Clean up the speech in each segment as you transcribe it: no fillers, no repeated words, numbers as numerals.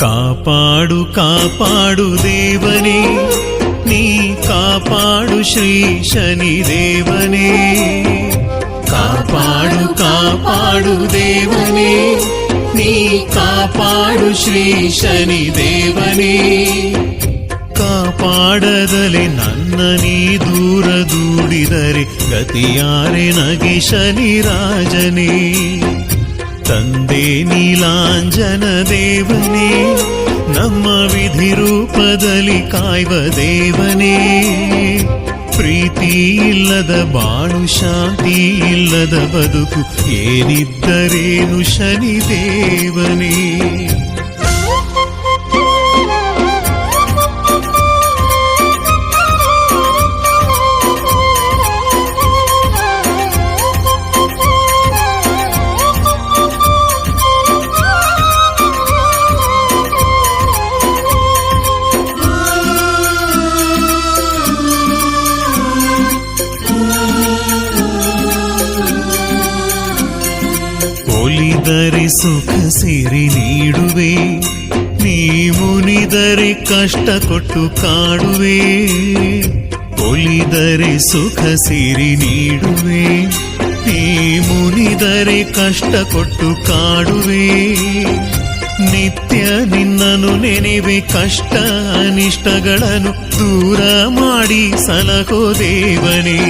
ಕಾಪಾಡು ಕಾಪಾಡು ದೇವನೇ, ನೀ ಕಾಪಾಡು ಶ್ರೀ ಶನಿ ದೇವನೇ. ಕಾಪಾಡು ಕಾಪಾಡು ದೇವನೇ, ನೀ ಕಾಪಾಡು ಶ್ರೀ ಶನಿ ದೇವನೇ. ಕಾಪಾಡದಲೆ ನನ್ನ ನೀ ದೂರ ದೂಡಿದರೆ ಗತಿಯಾರೆ ನಗೆ ಶನಿ ರಾಜನೇ. ತಂದೆ ನೀಲಾಂಜನ ದೇವನೇ, ನಮ್ಮ ವಿಧಿ ರೂಪದಲ್ಲಿ ಕಾಯ್ವ ದೇವನೇ. ಪ್ರೀತಿ ಇಲ್ಲದ ಬಾಳು, ಶಾಂತಿ ಇಲ್ಲದ ಬದುಕು, ಏನಿದ್ದರೇನು ಶನಿ ದೇವನೇ. ಒಲಿದರೆ ಸುಖ ಸಿರಿ ನೀಡುವೆ, ನೀ ಮುನಿದರೆ ಕಷ್ಟ ಕೊಟ್ಟು ಕಾಡುವೆ. ಒಲಿದರೆ ಸುಖ ಸಿರಿ ನೀಡುವೆ, ನೀ ಮುನಿದರೆ ಕಷ್ಟ ಕೊಟ್ಟು ಕಾಡುವೆ. ನಿತ್ಯ ನಿನ್ನನ್ನು ನೆನೆವೆ, ಕಷ್ಟ ಅನಿಷ್ಟಗಳನ್ನು ದೂರ ಮಾಡಿ ಸಲಹೋ ದೇವನೇ.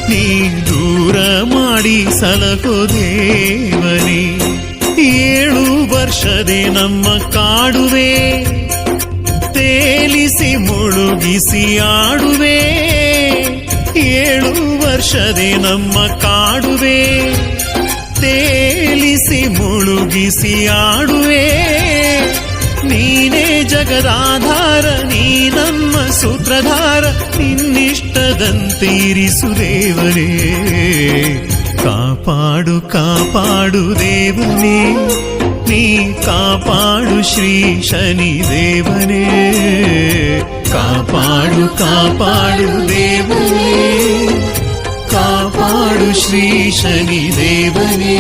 ನೀ ದೂರ ಮಾಡಿ ಸಲಹೋ ದೇವನೇ. 7 ವರ್ಷದೆ ನಮ್ಮ ಕಾಡುವೆ, ತೇಲಿಸಿ ಮುಳುಗಿಸಿ ಆಡುವೆ. 7 ವರ್ಷದೆ ನಮ್ಮ ಕಾಡುವೆ, ತೇಲಿಸಿ ಮುಳುಗಿಸಿ ಆಡುವೆ. ನೀನೇ ಜಗದಾಧಾರ, ನೀ ನಮ್ಮ ಸೂತ್ರಧಾರ, ನಿನ್ನಿಷ್ಟದಂತೀರಿಸು ದೇವನೇ. ಕಾಪಾಡು ಕಾಪಾಡು ದೇವನೇ, ನೀ ಕಾಪಾಡು ಶ್ರೀ ಶನಿ ದೇವನೇ. ಕಾಪಾಡು ಕಾಪಾಡು ದೇವನೇ, ಕಾಪಾಡು ಶ್ರೀ ಶನಿ ದೇವನೇ.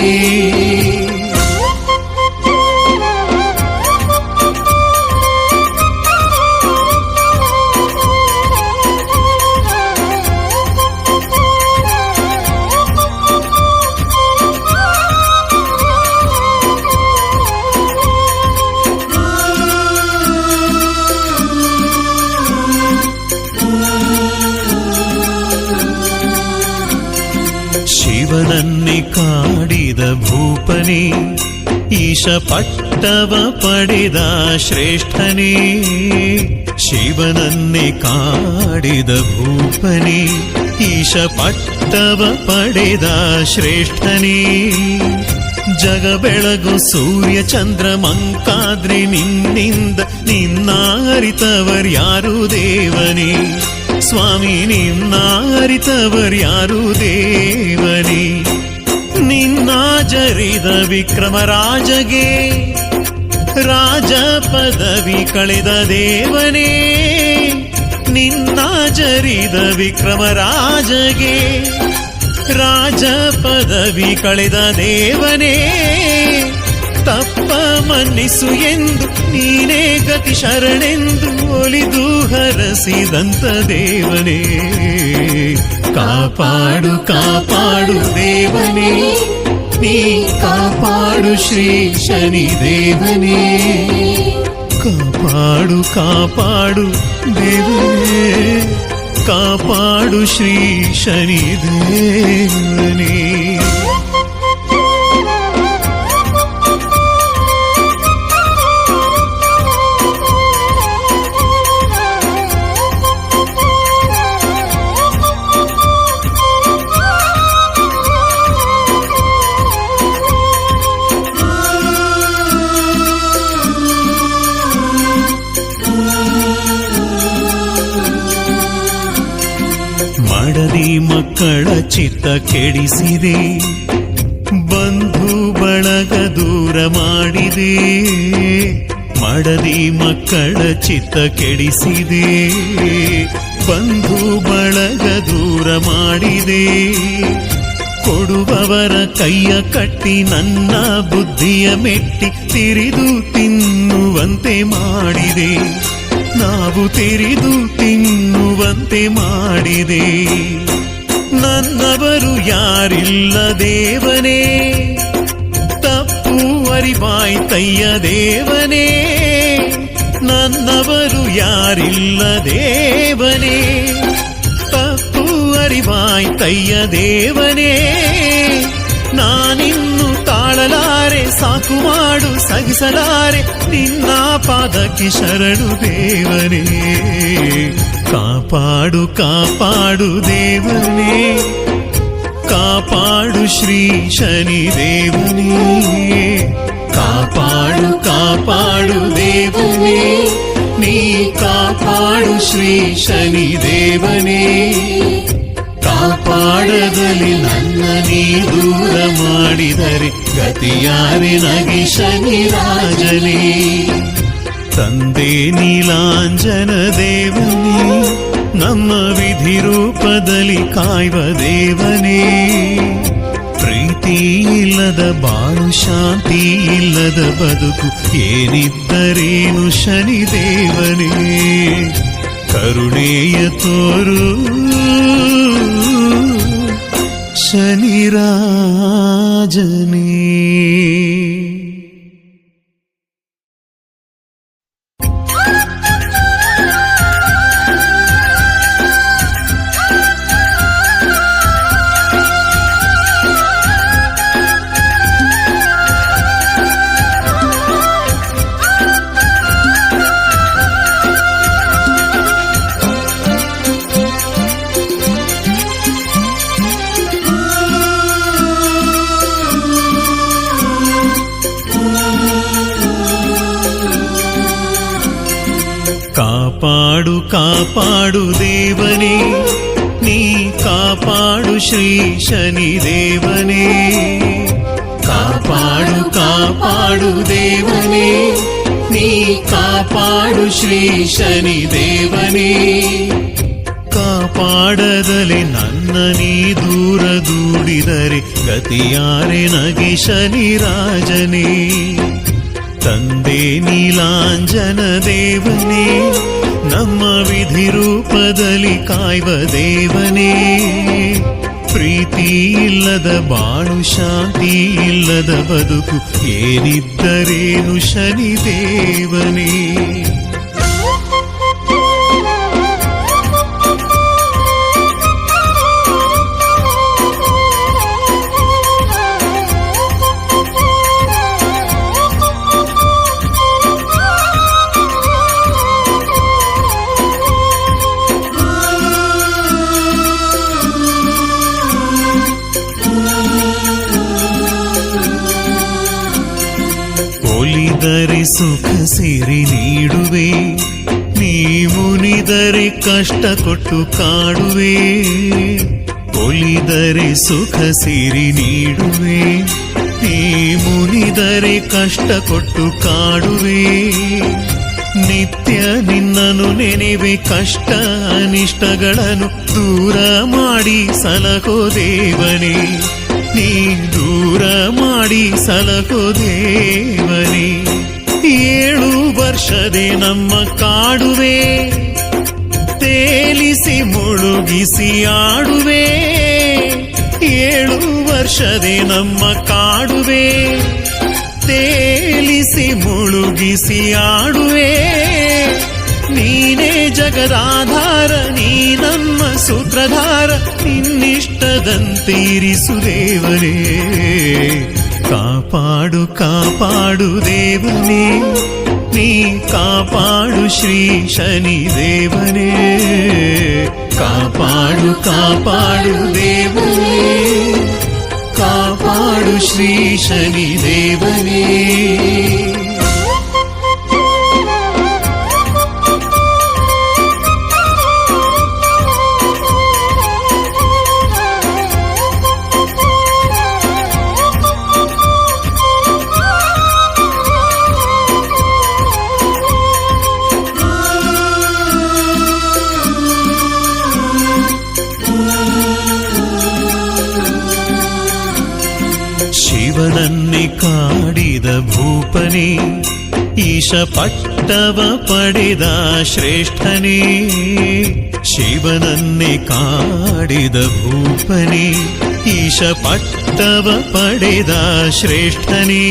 ಶಿವನನ್ನೇ ಕಾಡಿದ ಭೂಪನೇ, ಈಶ ಪಟ್ಟವ ಪಡೆದ ಶ್ರೇಷ್ಠನೇ. ಶಿವನನ್ನೇ ಕಾಡಿದ ಭೂಪನೇ, ಈಶ ಪಟ್ಟವ ಪಡೆದ ಶ್ರೇಷ್ಠನೇ. ಜಗ ಬೆಳಗು ಸೂರ್ಯ ಚಂದ್ರ ಮಂಕಾದ್ರೆ ನಿನ್ನಿಂದ, ನಿನ್ನ ಅರಿತವರ್ಯಾರು ದೇವನೇ. ಸ್ವಾಮಿ ನಿನ್ನ ಅರಿತವರ್ಯಾರು ದೇವನೇ. ನಿನ್ನ ಜರಿದ ವಿಕ್ರಮ ರಾಜಗೆ ರಾಜ ಪದವಿ ಕಳೆದ ದೇವನೇ. ನಿನ್ನ ಜರಿದ ವಿಕ್ರಮ ರಾಜಗೆ ರಾಜ ಪದವಿ ಕಳೆದ ದೇವನೇ. ತಪ್ಪ ಮನ್ನಿಸು ಎಂದು ನೀನೇ ಗತಿ ಶರಣೆಂದು ಒಲಿದು ಹರಸಿದಂತ ದೇವನೇ. ಕಾಪಾಡು ಕಾಪಾಡು ದೇವನೇ, ನೀ ಕಾಪಾಡು ಶ್ರೀ ಶನಿ ದೇವನೇ. ಕಾಪಾಡು ಕಾಪಾಡು ದೇವನೇ, ಕಾಪಾಡು ಶ್ರೀ ಶನಿ ದೇವನೇ. ಮಡದಿ ಮಕ್ಕಳ ಚಿತ್ತ ಕೆಡಿಸಿದೆ, ಬಂಧು ಬಳಗ ದೂರ ಮಾಡಿದೆ. ಮಡದಿ ಮಕ್ಕಳ ಚಿತ್ತ ಕೆಡಿಸಿದೆ, ಬಂಧು ಬಳಗ ದೂರ ಮಾಡಿದೆ. ಕೊಡುವವರ ಕೈಯ ಕಟ್ಟಿ ನನ್ನ ಬುದ್ಧಿಯ ಮೆಟ್ಟಿ ತಿರಿದು ತಿನ್ನುವಂತೆ ಮಾಡಿದೆ. ನಾವು ತಿರಿದು ತಿನ್ನುವಂತೆ ಮಾಡಿದೆ. ನನ್ನವರು ಯಾರಿಲ್ಲ ದೇವನೇ, ತಪ್ಪು ಅರಿವಾಯ್ತಯ್ಯ ದೇವನೇ. ನನ್ನವರು ಯಾರಿಲ್ಲ ದೇವನೇ, ತಪ್ಪು ಅರಿವಾಯ್ತಯ್ಯ ದೇವನೇ. ನಾನಿನ್ನು ತಾಳಲಾರೆ, ಸಾಕು ಮಾಡು ಸಹಿಸಲಾರೆ, ನಿನ್ನ ಪಾದಕ್ಕೆ ಶರಣು ದೇವನೇ. ಕಾಪಾಡು ಕಾಪಾಡು ದೇವನೇ, ಕಾಪಾಡು ಶ್ರೀ ಶನಿ ದೇವನೇ. ಕಾಪಾಡು ಕಾಪಾಡು ದೇವನೇ, ನೀ ಕಾಪಾಡು ಶ್ರೀ ಶನಿ ದೇವನೇ. ಕಾಪಾಡದಲ್ಲಿ ನನ್ನ ನೀ ದೂರ ಮಾಡಿದರೆ ಗತಿಯಾರೆ ನಗಿ ಶನಿ ರಾಜನೇ. ತಂದೆ ನೀಲಾಂಜನ ದೇವನೇ, ನಮ್ಮ ವಿಧಿ ರೂಪದಲ್ಲಿ ಕಾಯುವ ದೇವನೇ. ಪ್ರೀತಿ ಇಲ್ಲದ ಬಾಳು, ಶಾಂತಿ ಇಲ್ಲದ ಬದುಕು, ಏನಿದ್ದರೇನು ಶನಿ ದೇವನೇ. ಕರುಣೆಯ ತೋರು ಶನಿ ರಾಜನೇ. ಕಾಪಾಡು ಕಾಪಾಡು ದೇವನೇ, ನೀ ಕಾಪಾಡು ಶ್ರೀ ಶನಿ ದೇವನೇ. ಕಾಪಾಡು ಕಾಪಾಡು ದೇವನೇ, ನೀ ಕಾಪಾಡು ಶ್ರೀ ಶನಿ ದೇವನೇ. ಕಾಪಾಡದಲೆ ನನ್ನ ನೀ ದೂರ ದೂಡಿದರೆ ಗತಿಯಾರೆ ನಗಿ ಶನಿ ರಾಜನೇ. ತಂದೆ ನೀಲಾಂಜನ ದೇವನೇ, ನಮ್ಮ ವಿಧಿ ರೂಪದಲ್ಲಿ ಕಾಯುವ ದೇವನೇ. ಪ್ರೀತಿ ಇಲ್ಲದ ಬಾಳು, ಶಾಂತಿ ಇಲ್ಲದ ಬದುಕು, ಏನಿದ್ದರೇನು ಶನಿ ದೇವನೇ. ಒಲಿದರೆ ಸುಖ ಸಿರಿ ನೀಡುವೆ, ನೀ ಮುನಿದರೆ ಕಷ್ಟ ಕೊಟ್ಟು ಕಾಡುವೆ. ಒಲಿದರೆ ಸುಖ ಸಿರಿ ನೀಡುವೆ, ನೀ ಮುನಿದರೆ ಕಷ್ಟ ಕೊಟ್ಟು ಕಾಡುವೆ. ನಿತ್ಯ ನಿನ್ನನು ನೆನೆವೆ, ಕಷ್ಟ ಅನಿಷ್ಟಗಳನ್ನು ದೂರ ಮಾಡಿ ಸಲಹೋ ದೇವನೇ. ನೀ ದೂರ ಮಾಡಿ ಸಲಹೋ ದೇವನೇ. 7 ವರ್ಷದೆ ನಮ್ಮ ಕಾಡುವೆ, ತೇಲಿಸಿ ಮುಳುಗಿಸಿ ಆಡುವೆ. 7 ವರ್ಷದೆ ನಮ್ಮ ಕಾಡುವೆ, ತೇಲಿಸಿ ಮುಳುಗಿಸಿ ಆಡುವೆ. ನೀನೇ ಜಗದಾಧಾರ, ನೀ ನಮ್ಮ ಸೂತ್ರಧಾರ, ನಿನ್ನಿಷ್ಟದಂತೀರಿಸು ದೇವನೇ. ಕಾಪಾಡು ಕಾಪಾಡು ದೇವನೇ, ನೀ ಕಾಪಾಡು ಶ್ರೀ ಶನಿ ದೇವನೇ. ಕಾಪಾಡು ಕಾಪಾಡು ದೇವನೇ, ಕಾಪಾಡು ಶ್ರೀ ಶನಿ ದೇವನೇ. ಭೂಪನೇ ಈಶ ಪಟ್ಟವ ಪಡೆದ ಶ್ರೇಷ್ಠನೇ ಶಿವನನ್ನೇ ಕಾಡಿದ ಭೂಪನೇ ಈಶ ಪಟ್ಟವ ಪಡೆದ ಶ್ರೇಷ್ಠನೇ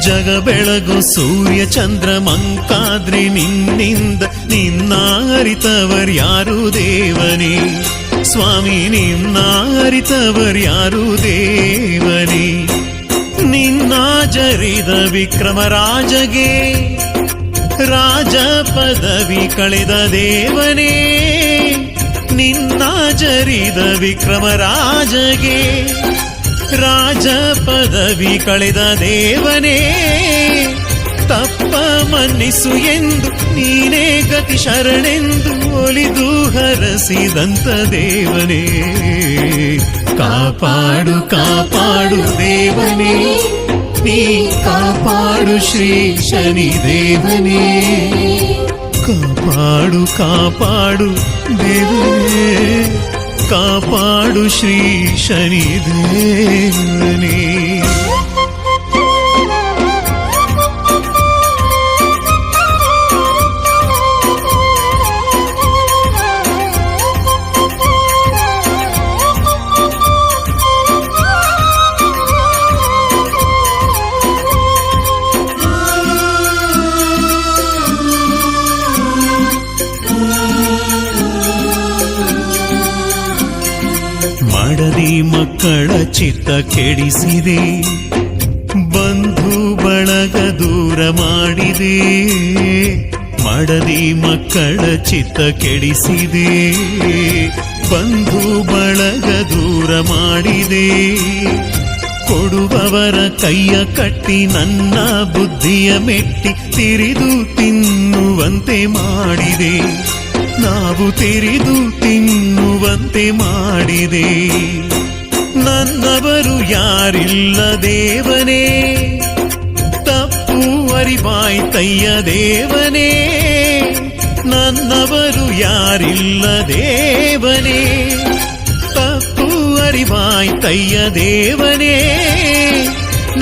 ಜಗ ಬೆಳಗು ಸೂರ್ಯ ಚಂದ್ರ ಮಂಕಾದ್ರೆ ನಿನ್ನಿಂದ ನಿನ್ನ ಅರಿತವರ್ಯಾರು ದೇವನೇ ಸ್ವಾಮಿ ನಿನ್ನ ಅರಿತವರ್ಯಾರು ದೇವನೇ ನಿನ್ನ ಜರಿದ ವಿಕ್ರಮರಾಜಗೆ ರಾಜ ಪದವಿ ಕಳೆದ ದೇವನೇ ನಿನ್ನ ಜರಿದ ವಿಕ್ರಮರಾಜಗೆ ರಾಜ ಪದವಿ ಕಳೆದ ದೇವನೇ ತಪ್ಪ ಮನ್ನಿಸು ಎಂದು ನೀನೇ ಗತಿ ಶರಣೆಂದು ಒಲಿದು ಹರಸಿದಂತ ದೇವನೇ ಕಾಪಾಡು ಕಾಪಾಡು ದೇವನೇ ನೀ ಕಾಪಾಡು ಶ್ರೀ ಶನಿ ದೇವನೇ ಕಾಪಾಡು ಕಾಪಾಡು ದೇವನೇ ಕಾಪಾಡು ಶ್ರೀ ಶನಿ ದೇವನೇ ಮಡದಿ ಮಕ್ಕಳ ಚಿತ್ತ ಕೆಡಿಸಿದೆ ಬಂಧು ಬಳಗ ದೂರ ಮಾಡಿದೆ ಮಡದಿ ಮಕ್ಕಳ ಚಿತ್ತ ಕೆಡಿಸಿದೆ ಬಂಧು ಬಳಗ ದೂರ ಮಾಡಿದೆ ಕೊಡುವವರ ಕೈಯ ಕಟ್ಟಿ ನನ್ನ ಬುದ್ಧಿಯ ಮೆಟ್ಟಿ ತಿರಿದು ತಿನ್ನುವಂತೆ ಮಾಡಿದೆ ನಾವು ತಿರಿದು ತಿನ್ನುವಂತೆ ಮಾಡಿದೆ ನನ್ನವರು ಯಾರಿಲ್ಲ ದೇವನೇ ತಪ್ಪು ಅರಿವಾಯ್ತಯ್ಯ ದೇವನೇ ನನ್ನವರು ಯಾರಿಲ್ಲ ದೇವನೇ ತಪ್ಪು ಅರಿವಾಯ್ತಯ್ಯ ದೇವನೇ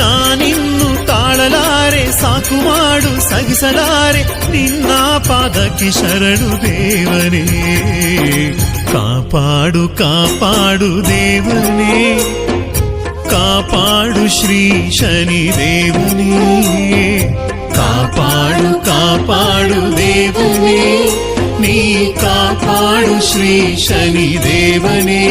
ನಾನಿನ್ನು ತಾಳಲಾರೆ ಸಾಕು ಮಾಡು ಸಗಿಸಲಾರೆ ನಿನ್ನ ಪಾದಕ್ಕೆ ಶರಣು ದೇವನೇ ಕಾಪಾಡು ಕಾಪಾಡು ದೇವನೇ ಕಾಪಾಡು ಶ್ರೀ ಶನಿ ದೇವನೇ ಕಾಪಾಡು ಕಾಪಾಡು ದೇವನೇ ನೀ ಕಾಪಾಡು ಶ್ರೀ ಶನಿ ದೇವನೇ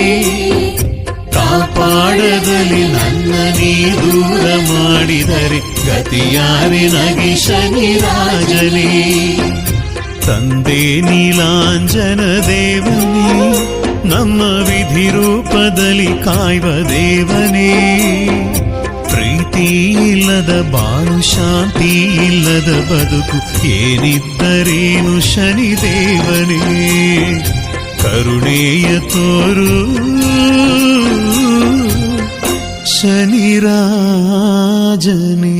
ಕಾಪಾಡದಲ್ಲಿ ನನ್ನ ನೀ ದೂರ ಮಾಡಿದರೆ ಗತಿಯಾರೆ ನಗಿ ಶನಿ ರಾಜನೇ ತಂದೆ ನೀಲಾಂಜನ ದೇವನೇ ನಮ್ಮ ವಿಧಿ ರೂಪದಲ್ಲಿ ಕಾಯುವ ದೇವನೇ ಪ್ರೀತಿ ಇಲ್ಲದ ಬಾಳು ಶಾಂತಿ ಇಲ್ಲದ ಬದುಕು ಏನಿದ್ದರೇನು ಶನಿ ದೇವನೇ ಕರುಣೆಯ ತೋರು ಶನಿ ರಾಜನೇ